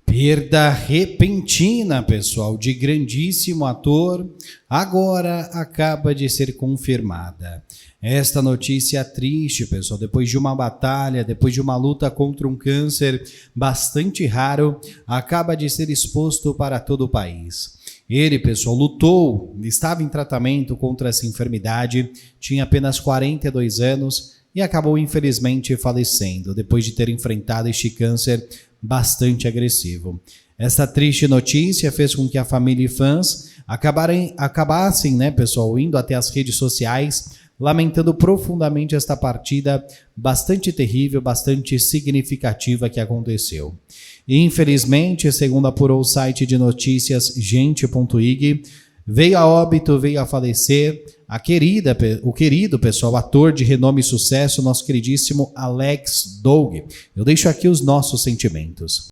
Perda repentina, pessoal, de grandíssimo ator, agora acaba de ser confirmada. Esta notícia triste, pessoal, depois de uma batalha, depois de uma luta contra um câncer bastante raro, acaba de ser exposto para todo o país. Ele, pessoal, lutou, estava em tratamento contra essa enfermidade, tinha apenas 42 anos e acabou infelizmente falecendo, depois de ter enfrentado este câncer bastante agressivo. Esta triste notícia fez com que a família e fãs acabassem, né, pessoal, indo até as redes sociais, lamentando profundamente esta partida bastante terrível, bastante significativa que aconteceu. E, infelizmente, segundo apurou o site de notícias gente.ig, veio a óbito, veio a falecer o querido, pessoal, ator de renome e sucesso, nosso queridíssimo Alex Doug. Eu deixo aqui os nossos sentimentos.